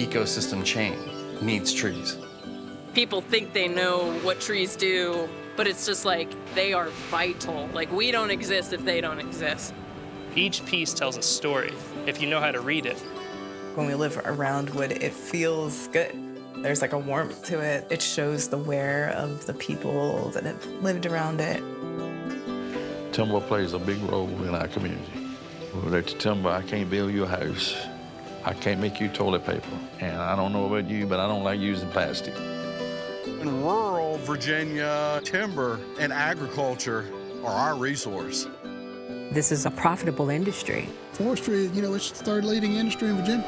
ecosystem chain needs trees. People think they know what trees do, but it's just like they are vital. Like, we don't exist if they don't exist. Each piece tells a story if you know how to read it. When we live around wood, it feels good. There's like a warmth to it. It shows the wear of the people that have lived around it. Timber plays a big role in our community. Without the timber, I can't build you a house. I can't make you toilet paper. And I don't know about you, but I don't like using plastic. In rural Virginia, timber and agriculture are our resource. This is a profitable industry. Forestry, you know, it's the third leading industry in Virginia.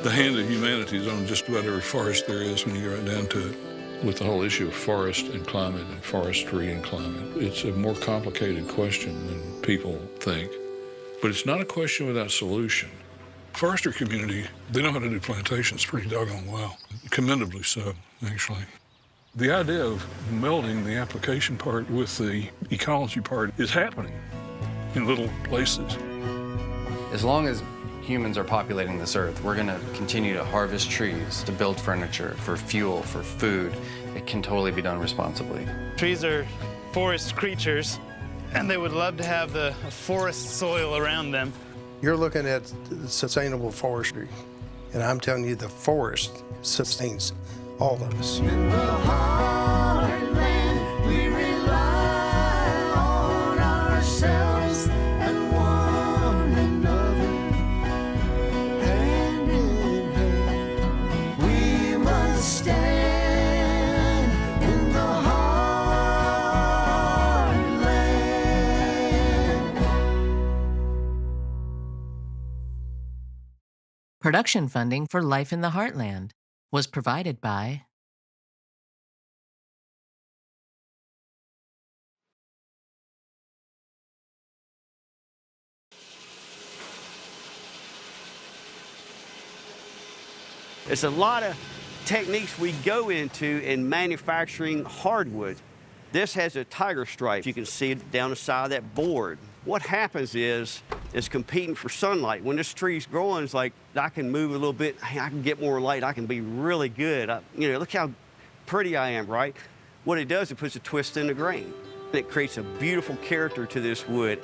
The hand of humanity is on just about every forest there is when you get right down to it. With the whole issue of forest and climate and forestry and climate, it's a more complicated question than people think. But it's not a question without solution. Forestry community, they know how to do plantations pretty doggone well, commendably so, actually. The idea of melding the application part with the ecology part is happening in little places. As long as humans are populating this earth, we're gonna continue to harvest trees, to build furniture, for fuel, for food. It can totally be done responsibly. Trees are forest creatures, and they would love to have the forest soil around them. You're looking at sustainable forestry, and I'm telling you the forest sustains all of us. In the heartland, we rely on ourselves and one another. Hand in hand, we must stand in the heartland. Production funding for Life in the Heartland was provided by There's a lot of techniques we go into in manufacturing hardwood. This has a tiger stripe. You can see it down the side of that board. What happens is it's competing for sunlight. When this tree's growing, it's like, I can move a little bit, hey, I can get more light, I can be really good. Look how pretty I am, right? What it does, it puts a twist in the grain. It creates a beautiful character to this wood.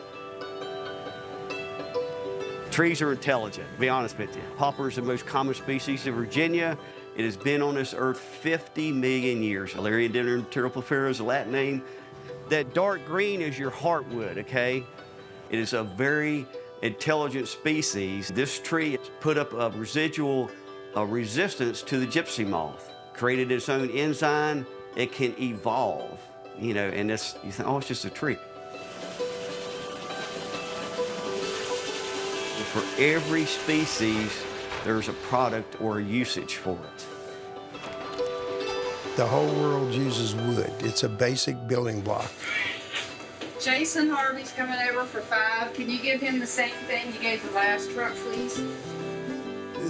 Trees are intelligent, to be honest with you. Poplar is the most common species in Virginia. It has been on this earth 50 million years. Valerian Pteroplephera is the Latin name. That dark green is your heartwood, okay? It is a very intelligent species. This tree has put up a residual resistance to the gypsy moth, created its own enzyme. It can evolve, and you think, oh, it's just a tree. For every species, there's a product or a usage for it. The whole world uses wood. It's a basic building block. Jason Harvey's coming over for 5. Can you give him the same thing you gave the last truck, please?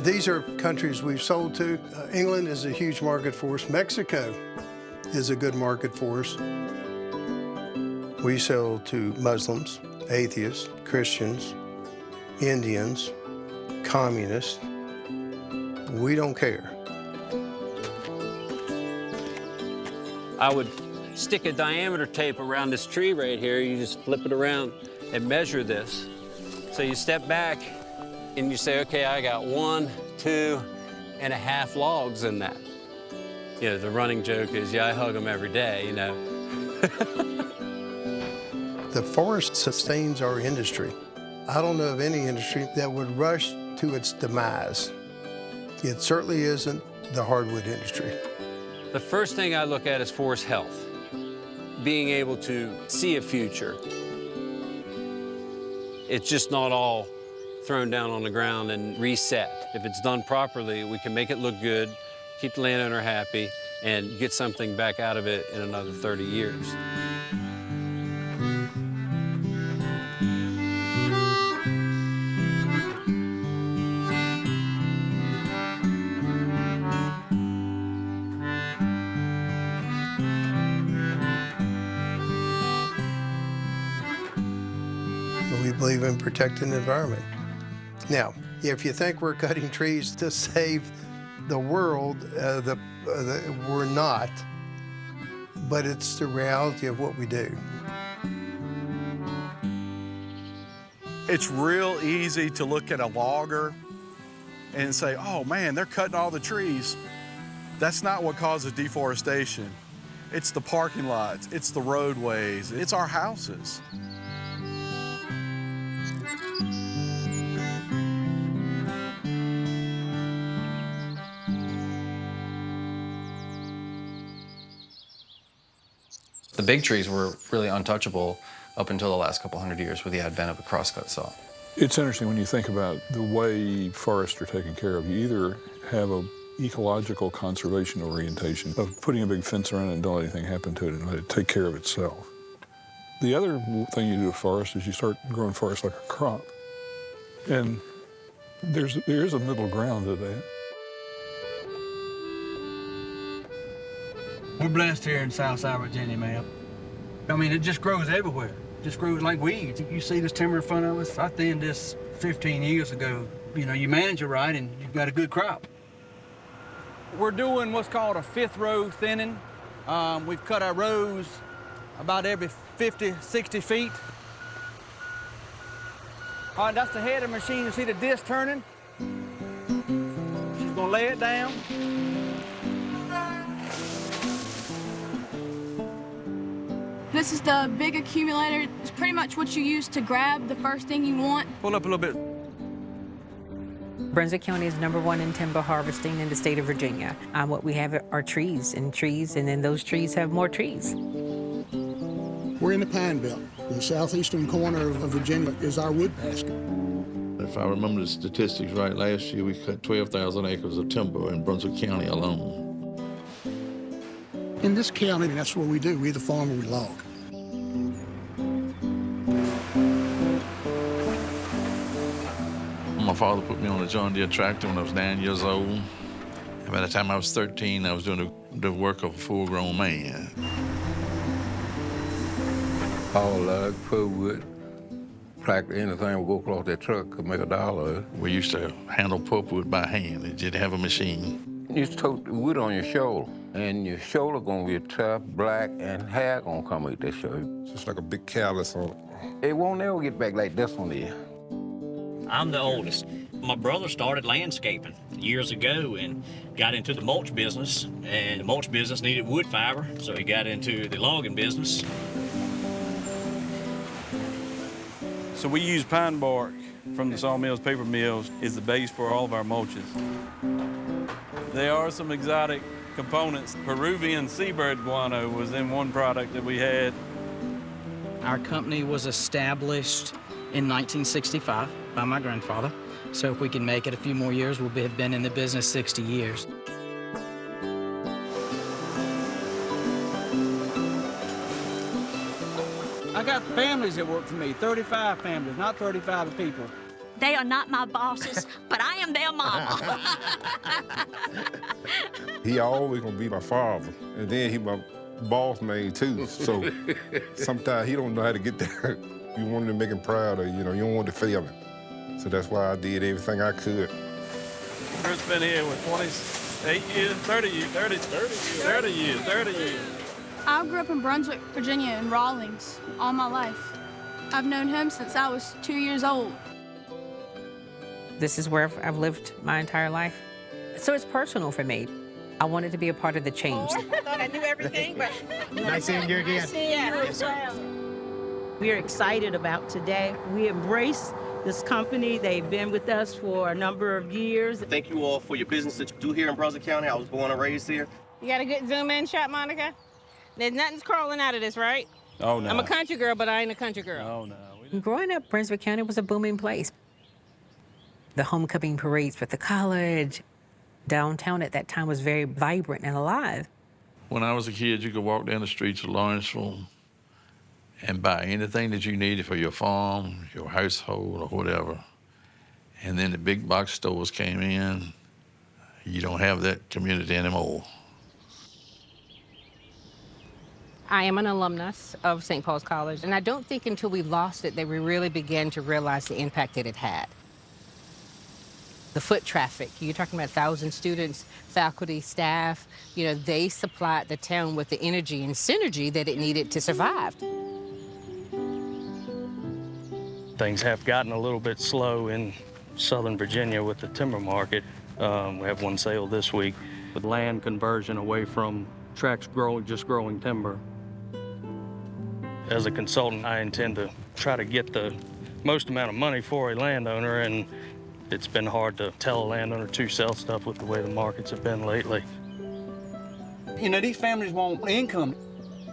These are countries we've sold to. England is a huge market for us. Mexico is a good market for us. We sell to Muslims, atheists, Christians, Indians, communists. We don't care. I would stick a diameter tape around this tree right here. You just flip it around and measure this. So you step back and you say, okay, I got 1, 2.5 logs in that. The running joke is, yeah, I hug them every day, The forest sustains our industry. I don't know of any industry that would rush to its demise. It certainly isn't the hardwood industry. The first thing I look at is forest health. Being able to see a future. It's just not all thrown down on the ground and reset. If it's done properly, we can make it look good, keep the landowner happy, and get something back out of it in another 30 years. We believe in protecting the environment. Now, If you think we're cutting trees to save the world, we're not, but it's the reality of what we do. It's real easy to look at a logger and say, oh man, they're cutting all the trees. That's not what causes deforestation. It's the parking lots, it's the roadways, it's our houses. The big trees were really untouchable up until the last couple hundred years with the advent of a crosscut saw. It's interesting when you think about the way forests are taken care of. You either have a ecological conservation orientation of putting a big fence around it and don't let anything happen to it and let it take care of itself. The other thing you do with forest is you start growing forest like a crop. And there is a middle ground to that. We're blessed here in Southside Virginia, man. I mean, it just grows everywhere. It just grows like weeds. You see this timber in front of us? I thinned this 15 years ago. You know, you manage it right and you've got a good crop. We're doing what's called a fifth row thinning. We've cut our rows about every 50, 60 feet. All right, that's the head of the machine. You see the disc turning? She's gonna lay it down. This is the big accumulator. It's pretty much what you use to grab the first thing you want. Pull up a little bit. Brunswick County is #1 in timber harvesting in the state of Virginia. What we have are trees, and then those trees have more trees. We're in the Pine Belt. The southeastern corner of Virginia is our wood basket. If I remember the statistics right, last year we cut 12,000 acres of timber in Brunswick County alone. In this county, that's what we do. We either farm or we log. My father put me on a John Deere tractor when I was 9 years old. And by the time I was 13, I was doing the work of a full-grown man. Haul log, pull wood, practically anything would go across that truck could make $1. We used to handle pulpwood by hand. It didn't have a machine. You used to tote the wood on your shoulder, and your shoulder gonna be tough, black, and hair gonna come out that shoulder. Just like a big callus on it. It won't ever get back like this one is. I'm the oldest. My brother started landscaping years ago and got into the mulch business, and the mulch business needed wood fiber, so he got into the logging business. So we use pine bark from the sawmills, paper mills, is the base for all of our mulches. There are some exotic components. Peruvian seabird guano was in one product that we had. Our company was established in 1965 by my grandfather. So if we can make it a few more years, we'll have been in the business 60 years. I got families that work for me, 35 families, not 35 people. They are not my bosses, but I am their mama. He always gonna be my father, and then he my boss man too. So sometimes he don't know how to get there. You want to make him proud of you, you don't want to fail him. So that's why I did everything I could. Kurt's been here with 28 years, 30 years. I grew up in Brunswick, Virginia, in Rawlings all my life. I've known him since I was 2 years old. This is where I've lived my entire life. So it's personal for me. I wanted to be a part of the change. I thought I knew everything, but... Nice seeing you again. We're excited about today. We embrace this company. They've been with us for a number of years. Thank you all for your business that you do here in Brunswick County. I was born and raised here. You got a good zoom in shot, Monica? There's nothing's crawling out of this, right? Oh, no. I'm a country girl, but I ain't a country girl. Oh, no. Growing up, Brunswick County was a booming place. The homecoming parades for the college. Downtown at that time was very vibrant and alive. When I was a kid, you could walk down the streets of Lawrenceville and buy anything that you needed for your farm, your household, or whatever. And then the big box stores came in. You don't have that community anymore. I am an alumnus of St. Paul's College, and I don't think until we lost it that we really began to realize the impact that it had. The foot traffic, you're talking about 1,000 students, faculty, staff, they supplied the town with the energy and synergy that it needed to survive. Things have gotten a little bit slow in Southern Virginia with the timber market. We have one sale this week with land conversion away from tracts just growing timber. As a consultant, I intend to try to get the most amount of money for a landowner, and it's been hard to tell a landowner to sell stuff with the way the markets have been lately. These families want income.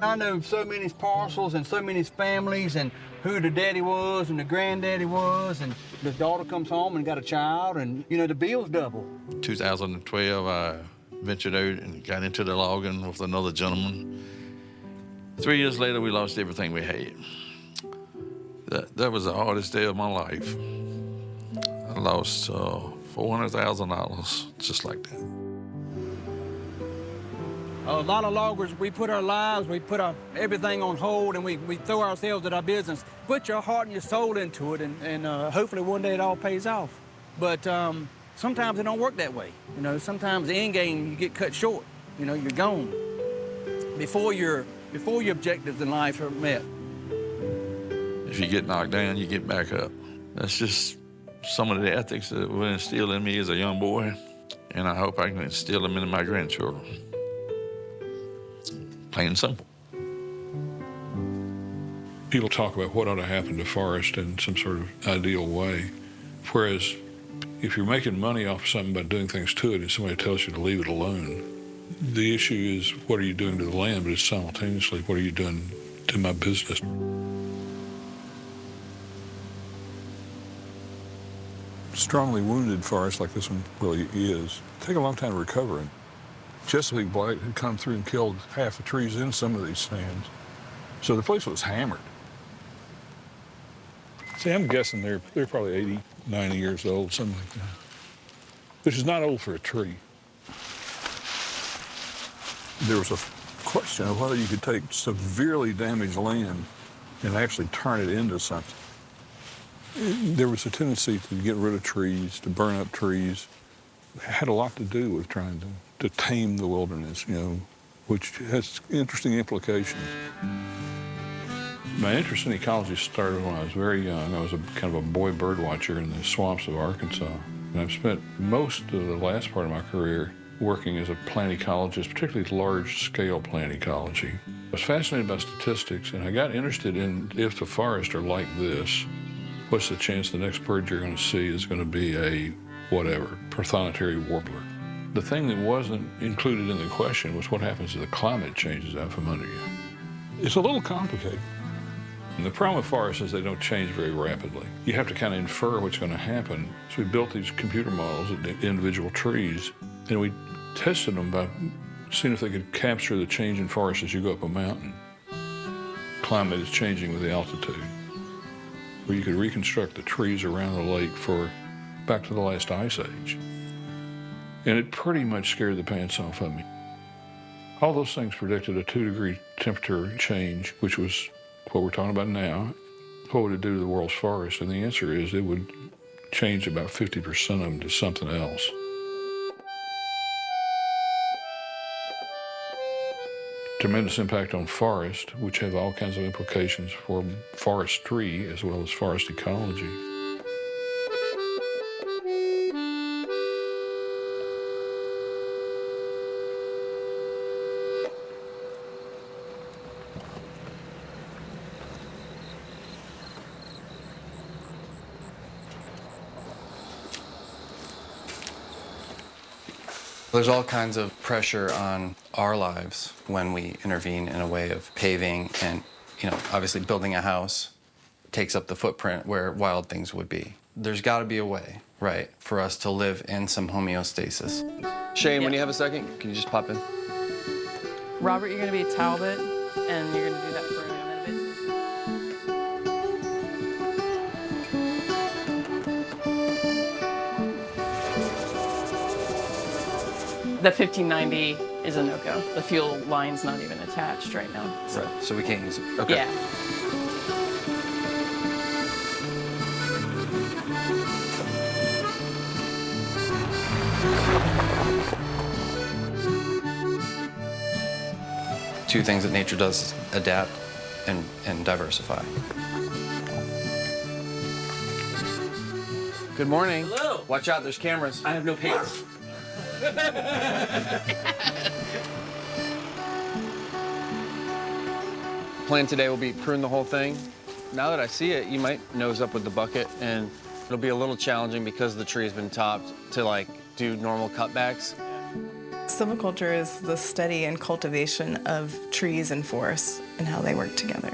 I know so many parcels and so many families and who the daddy was and the granddaddy was, and the daughter comes home and got a child, and the bills double. 2012, I ventured out and got into the logging with another gentleman. 3 years later, we lost everything we had. That was the hardest day of my life. I lost $400,000 just like that. A lot of loggers, we put our lives, we put everything on hold, and we throw ourselves at our business. Put your heart and your soul into it, and hopefully one day it all pays off. But sometimes it don't work that way. Sometimes the end game, you get cut short. You're gone before your objectives in life are met. If you get knocked down, you get back up. That's just some of the ethics that were instilled in me as a young boy, and I hope I can instill them into my grandchildren. Plain and simple. People talk about what ought to happen to forest in some sort of ideal way, whereas if you're making money off of something by doing things to it and somebody tells you to leave it alone, the issue is what are you doing to the land, but it's simultaneously what are you doing to my business. Strongly wounded forests like this one really is take a long time to recover. And Chesapeake blight had come through and killed half the trees in some of these stands. So the place was hammered. See, I'm guessing they're probably 80, 90 years old, something like that, which is not old for a tree. There was a question of whether you could take severely damaged land and actually turn it into something. There was a tendency to get rid of trees, to burn up trees. It had a lot to do with trying to tame the wilderness, which has interesting implications. My interest in ecology started when I was very young. I was kind of a boy bird watcher in the swamps of Arkansas. And I've spent most of the last part of my career working as a plant ecologist, particularly large-scale plant ecology. I was fascinated by statistics, and I got interested in if the forests are like this, what's the chance the next bird you're going to see is going to be a whatever, prothonotary warbler. The thing that wasn't included in the question was what happens if the climate changes out from under you. It's a little complicated. And the problem with forests is they don't change very rapidly. You have to kind of infer what's going to happen. So we built these computer models of the individual trees, and we tested them by seeing if they could capture the change in forests as you go up a mountain. Climate is changing with the altitude. Where you could reconstruct the trees around the lake for back to the last ice age. And it pretty much scared the pants off of me. All those things predicted a 2-degree temperature change, which was what we're talking about now. What would it do to the world's forests? And the answer is it would change about 50% of them to something else. Tremendous impact on forest, which have all kinds of implications for forestry as well as forest ecology. There's all kinds of pressure on our lives when we intervene in a way of paving and, obviously building a house takes up the footprint where wild things would be. There's got to be a way, right, for us to live in some homeostasis. Shane, when you have a second, can you just pop in? Robert, you're going to be Talbot, and you're going to do that for a minute. The 1590 is a no-go. The fuel line's not even attached right now. So. Right, so we can't use it. Okay. Yeah. Two things that nature does is adapt and diversify. Good morning. Hello. Watch out, there's cameras. I have no pants. Plan today will be prune the whole thing. Now that I see it, you might nose up with the bucket, and it'll be a little challenging because the tree has been topped to like do normal cutbacks. Silviculture is the study and cultivation of trees and forests and how they work together.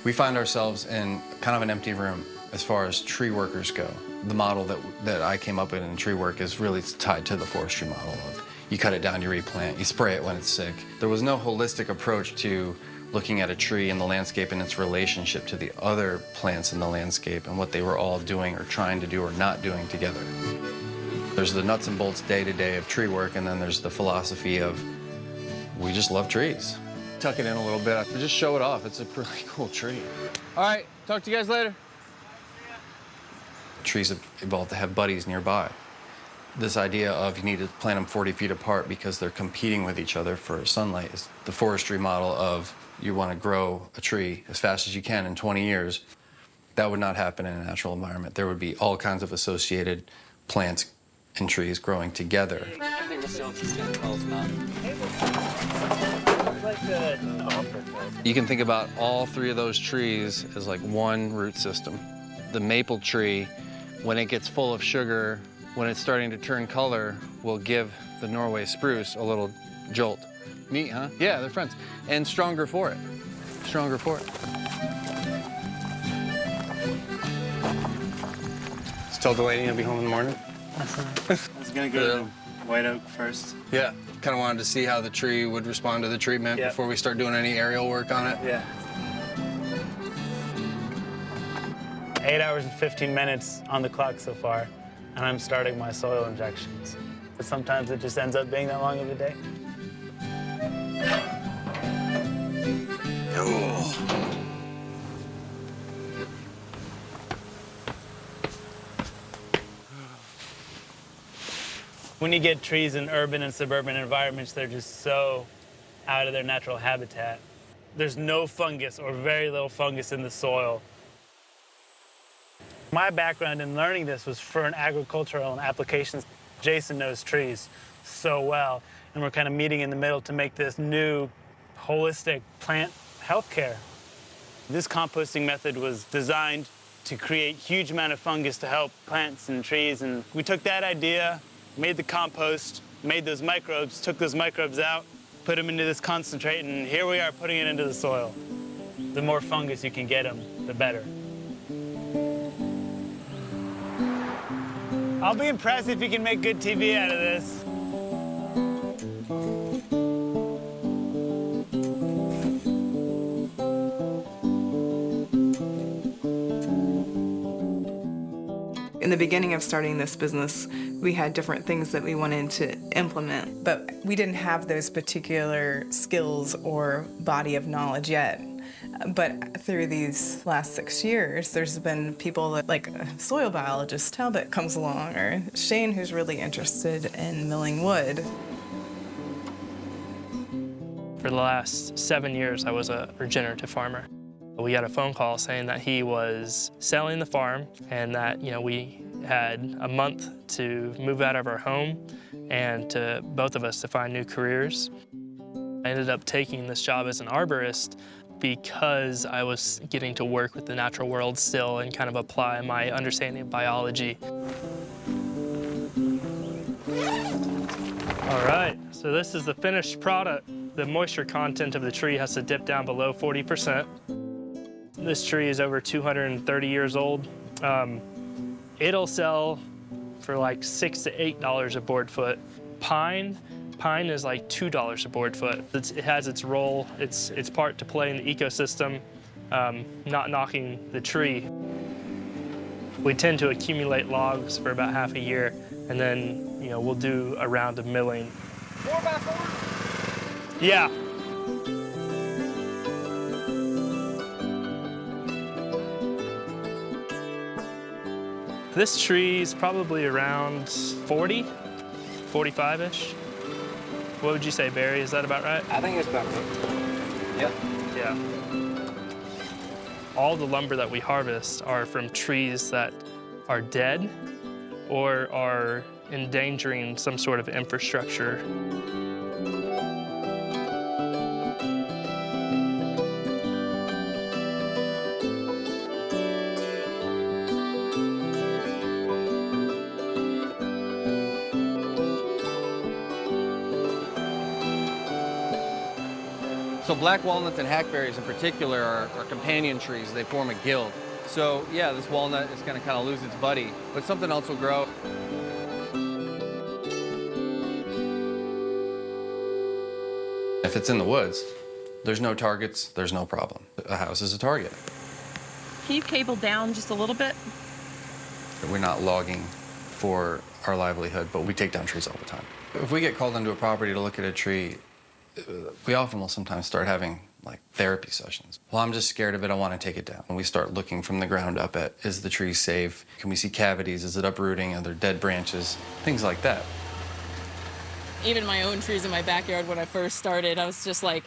We find ourselves in kind of an empty room as far as tree workers go. The model that I came up with in tree work is really tied to the forestry model of you cut it down, you replant, you spray it when it's sick. There was no holistic approach to looking at a tree in the landscape and its relationship to the other plants in the landscape and what they were all doing or trying to do or not doing together. There's the nuts and bolts day-to-day of tree work, and then there's the philosophy of we just love trees. Tuck it in a little bit, just show it off. It's a really cool tree. All right, talk to you guys later. Trees have evolved to have buddies nearby. This idea of you need to plant them 40 feet apart because they're competing with each other for sunlight is the forestry model of you want to grow a tree as fast as you can in 20 years. That would not happen in a natural environment. There would be all kinds of associated plants and trees growing together. You can think about all three of those trees as like one root system. The maple tree, when it gets full of sugar, when it's starting to turn color, will give the Norway spruce a little jolt. Neat, huh? Yeah, they're friends. And stronger for it. Stronger for it. Just told the lady I'll be home in the morning. I was gonna go to white oak first. Yeah, kind of wanted to see how the tree would respond to the treatment before we start doing any aerial work on it. Yeah. 8 hours and 15 minutes on the clock so far, and I'm starting my soil injections. But sometimes it just ends up being that long of a day. When you get trees in urban and suburban environments, they're just so out of their natural habitat. There's no fungus or very little fungus in the soil. My background in learning this was for an agricultural applications. Jason knows trees so well, and we're kind of meeting in the middle to make this new holistic plant healthcare. This composting method was designed to create huge amount of fungus to help plants and trees, and we took that idea, made the compost, made those microbes, took those microbes out, put them into this concentrate, and here we are putting it into the soil. The more fungus you can get them, the better. I'll be impressed if you can make good TV out of this. In the beginning of starting this business, we had different things that we wanted to implement, but we didn't have those particular skills or body of knowledge yet. But through these last 6 years, there's been people like soil biologist Talbot comes along, or Shane, who's really interested in milling wood. For the last 7 years, I was a regenerative farmer. We got a phone call saying that he was selling the farm and that, we had a month to move out of our home and to both of us to find new careers. I ended up taking this job as an arborist because I was getting to work with the natural world still and kind of apply my understanding of biology. All right, so this is the finished product. The moisture content of the tree has to dip down below 40%. This tree is over 230 years old. It'll sell for like $6 to $8 a board foot. Pine is like $2 a board foot. It has its role, its part to play in the ecosystem, not knocking the tree. We tend to accumulate logs for about half a year, and then we'll do a round of milling. 4x4? Yeah. This tree is probably around 40, 45-ish. What would you say, Barry? Is that about right? I think it's about right. Yeah. Yeah. All the lumber that we harvest are from trees that are dead or are endangering some sort of infrastructure. So black walnuts and hackberries in particular are companion trees. They form a guild. So yeah, this walnut is going to kind of lose its buddy, but something else will grow. If it's in the woods, there's no targets, there's no problem. A house is a target. Can you cable down just a little bit? We're not logging for our livelihood, but we take down trees all the time. If we get called into a property to look at a tree, we often will sometimes start having like therapy sessions. Well, I'm just scared of it, I want to take it down. And we start looking from the ground up at, is the tree safe? Can we see cavities? Is it uprooting? Are there dead branches? Things like that. Even my own trees in my backyard when I first started, I was just like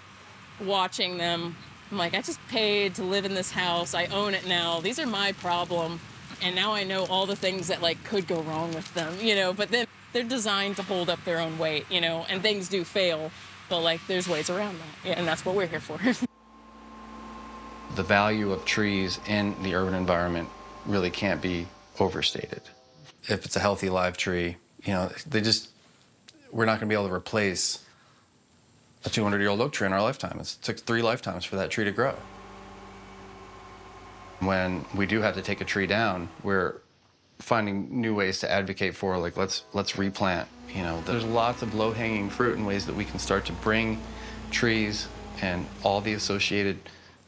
watching them. I'm like, I just paid to live in this house. I own it now. These are my problem. And now I know all the things that like could go wrong with them, you know, but then they're designed to hold up their own weight, you know, and things do fail. But like, there's ways around that, yeah, and that's what we're here for. The value of trees in the urban environment really can't be overstated. If it's a healthy live tree, you know, we're not gonna be able to replace a 200-year-old oak tree in our lifetime. It took 3 lifetimes for that tree to grow. When we do have to take a tree down, we're finding new ways to advocate for, like, let's replant. You know, there's lots of low-hanging fruit and ways that we can start to bring trees and all the associated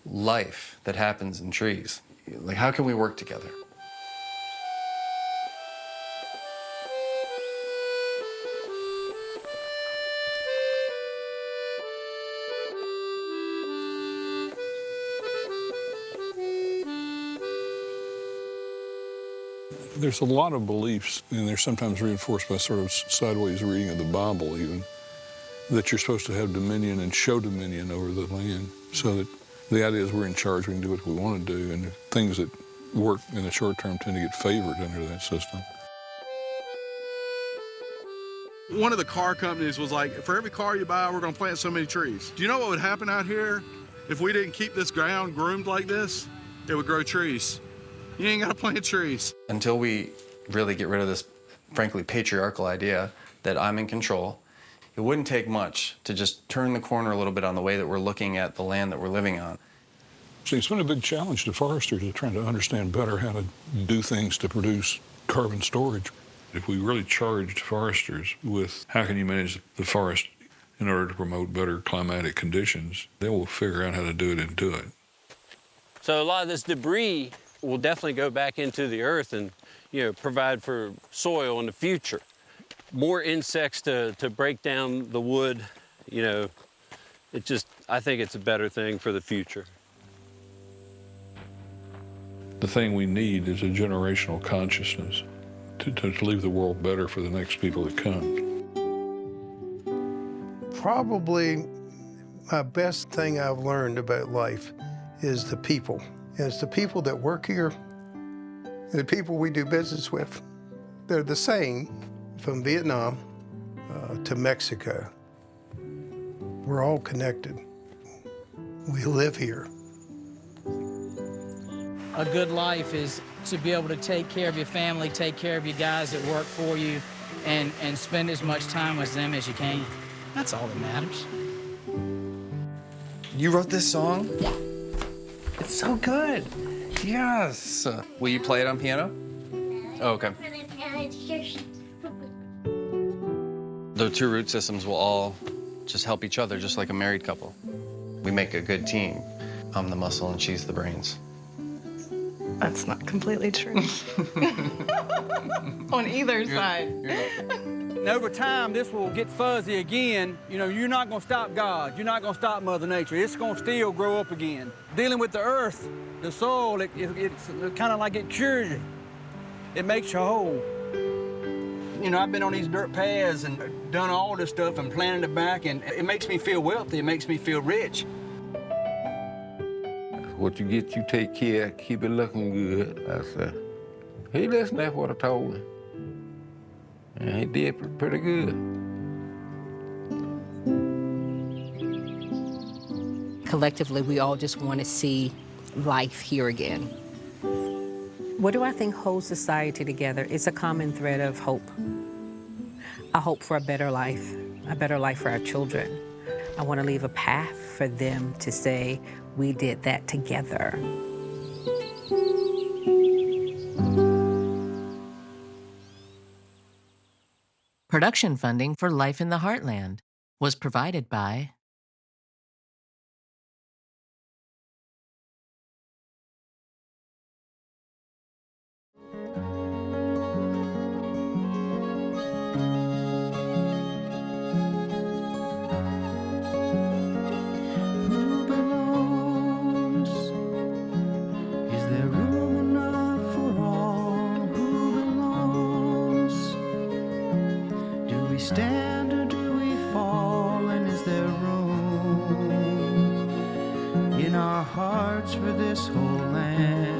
life that happens in trees. Like, how can we work together? There's a lot of beliefs, and they're sometimes reinforced by sort of sideways reading of the Bible even, that you're supposed to have dominion and show dominion over the land. So that the idea is we're in charge, we can do what we want to do, and things that work in the short term tend to get favored under that system. One of the car companies was like, for every car you buy, we're gonna plant so many trees. Do you know what would happen out here if we didn't keep this ground groomed like this? It would grow trees. You ain't gotta plant trees. Until we really get rid of this, frankly, patriarchal idea that I'm in control, it wouldn't take much to just turn the corner a little bit on the way that we're looking at the land that we're living on. See, it's been a big challenge to foresters to trying to understand better how to do things to produce carbon storage. If we really charged foresters with how can you manage the forest in order to promote better climatic conditions, they will figure out how to do it and do it. So a lot of this debris will definitely go back into the earth and, you know, provide for soil in the future. More insects to break down the wood, you know, I think it's a better thing for the future. The thing we need is a generational consciousness to leave the world better for the next people that come. Probably my best thing I've learned about life is the people. And it's the people that work here, and the people we do business with. They're the same from Vietnam to Mexico. We're all connected. We live here. A good life is to be able to take care of your family, take care of your guys that work for you, and spend as much time with them as you can. That's all that matters. You wrote this song? Yeah. It's so good. Yes. Will you play it on piano? Oh, okay. The 2 root systems will all just help each other, just like a married couple. We make a good team. I'm the muscle and she's the brains. That's not completely true. On either side. And over time, this will get fuzzy again. You know, you're not gonna stop God. You're not gonna stop Mother Nature. It's gonna still grow up again. Dealing with the earth, the soil, it's kind of like it cures you. It makes you whole. You know, I've been on these dirt paths and done all this stuff and planted it back, and it makes me feel wealthy. It makes me feel rich. what you get, you take care, keep it looking good. I said, he listened, that's what I told him. And he did pretty good. Collectively, we all just want to see life here again. What do I think holds society together? It's a common thread of hope. A hope for a better life for our children. I want to leave a path for them to say, we did that together. Production funding for Life in the Heartland was provided by stand or do we fall? And is there room in our hearts for this whole land?